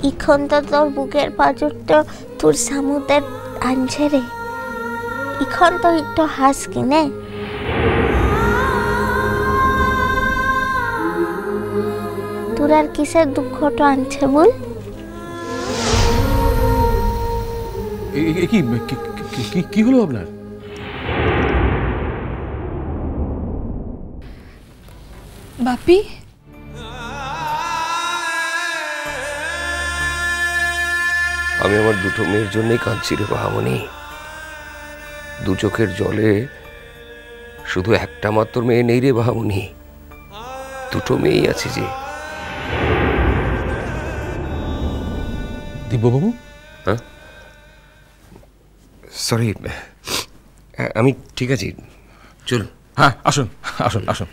এখন তো তোর বুকের পাঁজরটা তোর সামুদের আনছে রে। এখন তো একটু হাস কিনে। তোর আর কিসের দুঃখটা আনছে বল? কি হলো আপনার? বাপি, আমি আমার দুটো মেয়ের জন্যই কাঁদছি রে বাহামণি। দু চোখের জলে শুধু একটা মাত্র মেয়ে নেই রে বাহামণি, দুটো মেয়েই আছে যে। দিব্যবাবু? হ্যাঁ, সরি, আমি ঠিক আছি, চলুন। হ্যাঁ, আসুন আসুন আসুন।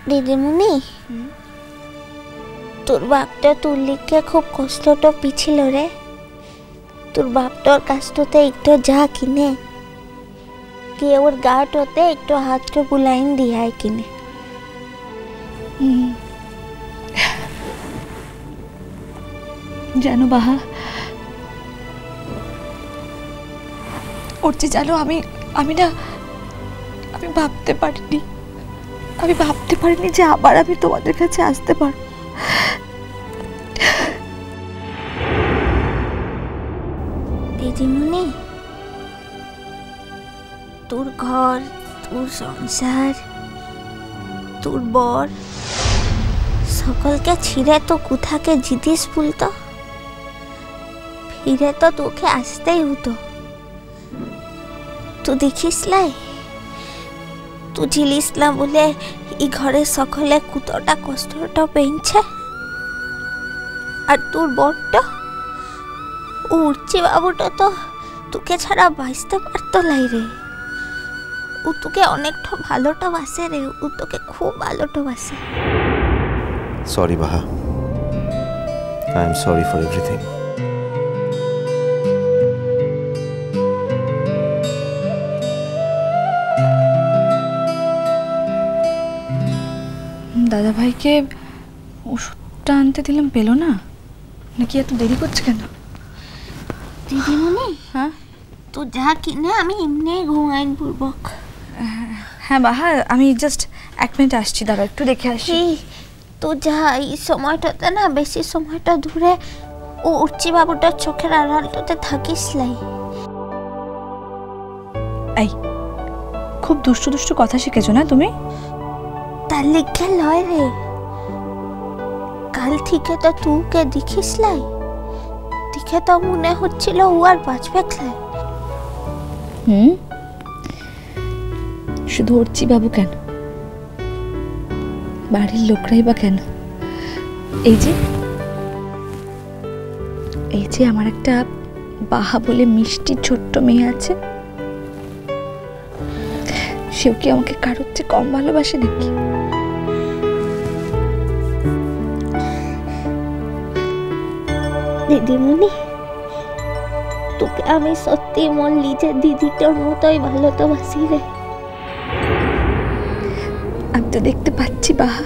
দিদিমণি, তোর বাপটা তোর লিখে খুব কষ্টটা পিছিল রে। তোর বাপটার কাছটাতে একটু যা কিনে গিয়ে ওর গাটাতে একটু হাতটা বুলাইন দিয়ায় কিনে। জানো বাহা, ওর যে জানো আমি ভাবতে পারিনি, যে আবার আমি তোমাদের কাছে আসতে পারবো। দিদিমণি, তোর ঘর, তোর সংসার, তোর বর সকলকে ছিঁড়ে তো কোথাকে জিতিস বলতো? ফিরে তো তোকে আসতেই হতো। তুই দেখিস লাই, তুই ঝিলিস না বলে এই ঘরে সকলে কতটা কষ্টটা পেয়েছে। আর তোর বরটা, ও উঠছে বাবুটা তো তোকে ছাড়া বাঁচতে পারতো লাই রে। ও তোকে অনেকটা ভালোটা বাসে রে, ও তোকে খুব ভালোটা বাসে। Sorry Baha, I am sorry for everything. দাদা ভাইকে ওষুধটা আনতে দিলাম, পেলো না নাকি? এত দেরি করছে কেন? দিদিমণি, হ্যাঁ তো যা কিনে আমি এমনি ঘুমাইন পূর্বক। হ্যাঁ বাহা, আমি জাস্ট 1 মিনিট আসছি, দাঁড়া একটু দেখে আসি। তো যা, এই সময়টাতে না বেশি সময়টা দূরে ও উঠছি বাবুটার চোখের আড়ালটাতে থাকিস লাই। এই খুব দুষ্টু দুষ্টু কথা শিখেছো না তুমি? তার লিখে লয় রে, কাল থেকে তো তুকে দেখিস লাই, দেখে তো মনে হচ্ছিল ও আর বাঁচবে লাই। শুধু উঠছি বাবু কেন, বাড়ির লোকরাই বা কেন? এই যে আমার একটা বাহা বলে মিষ্টি ছোট্ট মেয়ে আছে, সেও কি আমাকে কারোর চেয়ে কম ভালোবাসে দেখি? দিদিমণি, তোকে আমি সত্যি মন নিজের দিদিটার মতোই ভালো তো বাসি রে। আমি তো দেখতে পাচ্ছি বাহা,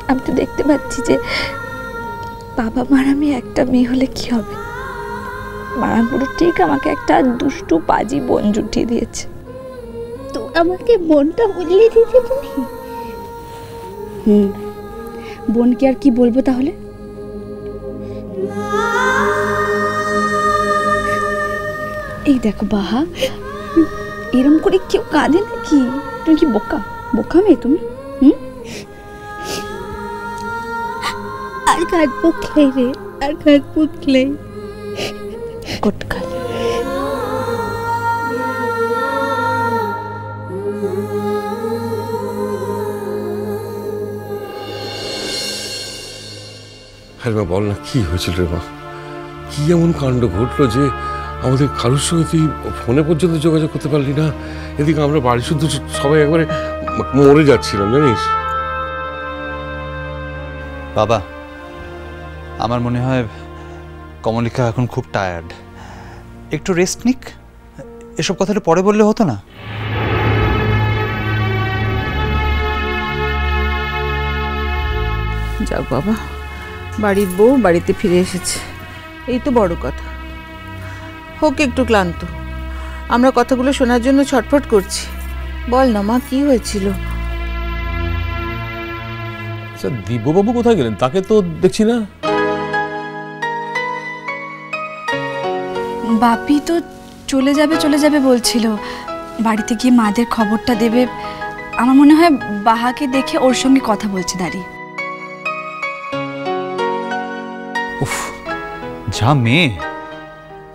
আমি তো দেখতে পাচ্ছি যে বাবা মার আমি একটা মেয়ে হলে কি হবে। মারানপুর ঠিক আমাকে একটা দুষ্টু পাজি বোন জুটিয়ে দিয়েছে। তো আমাকে বোনটা বললি দিদিমণি? বোনকে আর কি বলবো তাহলে? এই দেখো বাহা, এরম করে কেউ কাঁদে নাকি? তুমি কি বোকা বোকা মেয়ে তুমি? আর কাঁদবো খেয়ে রে, আর কাঁদবো খেলে কোটকা। আরে বা বল না, কি হয়েছিল রে মা? কি এমন কাণ্ড ঘটলো যে আমাদের কারোর সঙ্গে তুই ফোনে পর্যন্ত যোগাযোগ করতে পারলি না। এদিকে আমরা বাড়ি শুদ্ধ সবাই একবারে মরে যাচ্ছিলাম জানিস। বাবা, আমার মনে হয় কমলিকা এখন খুব টায়ার্ড, একটু রেস্ট নিক। এসব কথাটা পরে বললে হতো না? যাও বাবা, বাড়ির বউ বাড়িতে ফিরে এসেছে, এই তো বড় কথা। হোক একটু ক্লান্ত, আমরা কথাগুলো শোনার জন্য ছটফট করছি। বল না মা, কি হয়েছিল? আচ্ছা, দিব্যবাবু কোথায় গেলেন? তাকে তো দেখছি না। বাপি তো চলে যাবে বলছিল, বাড়িতে গিয়ে মাদের খবরটা দেবে। আমার মনে হয় বাহাকে দেখে ওর সঙ্গে কথা বলছে দাঁড়িয়ে। উফ, যা মেয়ে,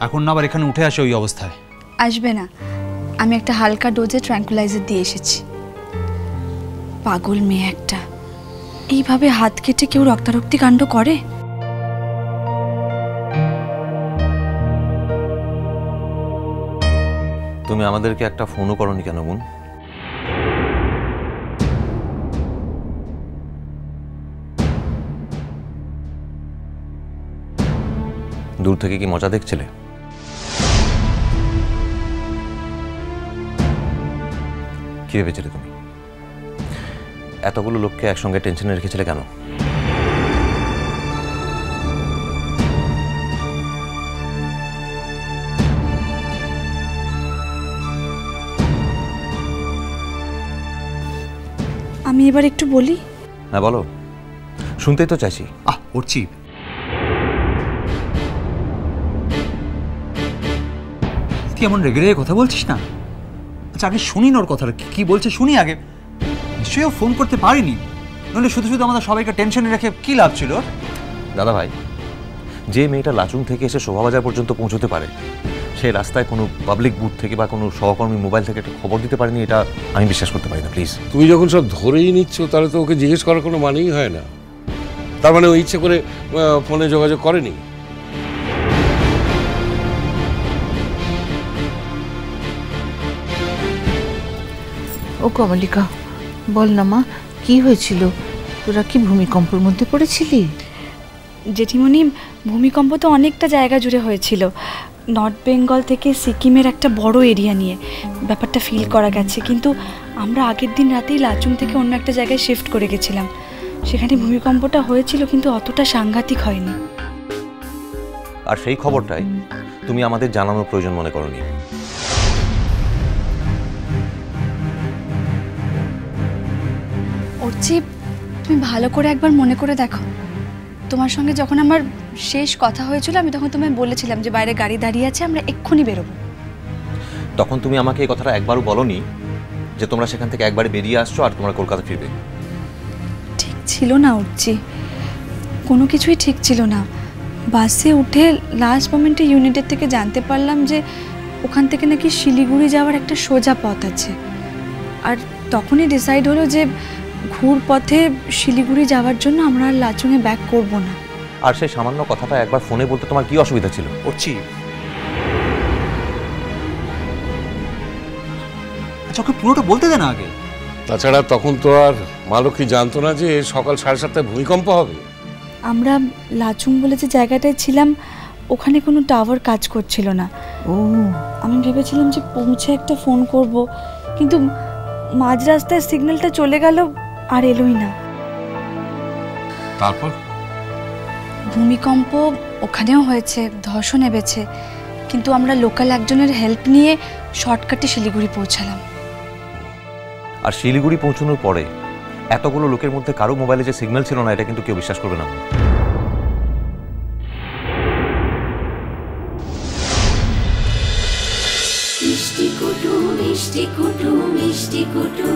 এখন না আবার এখানে উঠে আসে ওই অবস্থায়। আসবে না, আমি একটা হালকা ডোজে ট্র্যাঙ্কুলাইজার দিয়ে এসেছি। পাগল মেয়ে একটা, এইভাবে হাত কেটে কেউ রক্তারক্তি কাণ্ড করে? তুমি আমাদেরকে একটা ফোনও করনি কেন বোন? দূর থেকে কি মজা দেখছিলে? কি ভেবেছিলে তুমি? এতগুলো লোককে একসঙ্গে টেনশনে রেখেছিলে কেন? আমি এবার একটু বলি। হ্যাঁ বলো, শুনতেই তো চাইছি। করছি। তুই এমন রেগে রেগে কথা বলছিস না? আচ্ছা, আগে শুনি না ওর কথাটা, কি বলছে শুনি আগে। নিশ্চয়ই ও ফোন করতে পারিনি, নইলে শুধু শুধু আমাদের সবাইকে টেনশনে রেখে কি লাভ ছিল? দাদা ভাই, যে মেয়েটা লাচুং থেকে এসে শোভাবাজার পর্যন্ত পৌঁছতে পারে, সে রাস্তায় কোনো পাবলিক বুথ থেকে বা কোনো সহকর্মী মোবাইল থেকে একটা খবর দিতে পারেনি, এটা আমি বিশ্বাস করতে পারি না। প্লিজ, তুমি যখন সব ধরেই নিচ্ছ তাহলে তো ওকে জিজ্ঞেস করার কোনো মানেই হয় না। তার মানে ও ইচ্ছে করে ফোনে যোগাযোগ করেনি। ও কমলিকা, বল না মা, কি হয়েছিল? তোরা কি ভূমিকম্পের মধ্যে পড়েছিলি? জেঠিমণি, ভূমিকম্প তো অনেকটা জায়গা জুড়ে হয়েছিল। নর্থ বেঙ্গল থেকে সিকিমের একটা বড় এরিয়া নিয়ে ব্যাপারটা ফিল করা গেছে। কিন্তু আমরা আগের দিন রাতেই লাচুং থেকে অন্য একটা জায়গায় শিফট করে গেছিলাম। সেখানে ভূমিকম্পটা হয়েছিল, কিন্তু অতটা সাংঘাতিক হয়নি। আর সেই খবরটাই তুমি আমাদের জানানোর প্রয়োজন মনে করনি। অর্চি, তুমি ভালো করে একবার মনে করে দেখো, তোমার সঙ্গে যখন আমার শেষ কথা হয়েছিল আমি তখন তোমায় বলেছিলাম যে বাইরে গাড়ি দাঁড়িয়ে আছে, আমরা এক্ষুনি বেরোবো। তখন তুমি আমাকে এই কথাটা একবারও বলনি যে তোমরা সেখান থেকে একবারে বেরিয়ে আসছো আর তোমরা কলকাতা ফিরবে। ঠিক ছিল না অর্চি, কোনো কিছুই ঠিক ছিল না। বাসে উঠে লাস্ট মোমেন্টে ইউনিটের থেকে জানতে পারলাম যে ওখান থেকে নাকি শিলিগুড়ি যাওয়ার একটা সোজা পথ আছে। আর তখনই ডিসাইড হলো যে ঘুর পথে শিলিগুড়ি যাওয়ার জন্য আমরা আর লাচুংয়ে ব্যাক করব না। আর সেই সামান্য কথাটা একবার ফোনে বলতে তোমার কি অসুবিধা ছিল? করছি। আচ্ছা, ওকে পুরোটা বলতে দে না আগে। তাছাড়া তখন তো আর মালকী জানতো না যে সকাল 7:30টায় ভূমিকম্প হবে। আমরা লাচুং বলে যে জায়গাটায় ছিলাম ওখানে কোনো টাওয়ার কাজ করছিল না। আমি ভেবেছিলাম যে পৌঁছে একটা ফোন করব, কিন্তু মাঝ রাস্তায় সিগন্যালটা চলে গেল আর এলোই না। তারপর ভূমিকম্প ওখানেও হয়েছে, ধসও নেমেছে, কিন্তু আমরা লোকাল একজনের হেল্প নিয়ে শর্টকাটে শিলিগুড়ি পৌঁছালাম। আর শিলিগুড়ি পৌঁছানোর পরে এতগুলো লোকের মধ্যে কারো মোবাইলে যে সিগন্যাল ছিল না, এটা কিন্তু কেউ বিশ্বাস করবে না। মিষ্টি কুটু মিষ্টি কুটু মিষ্টি কুটু।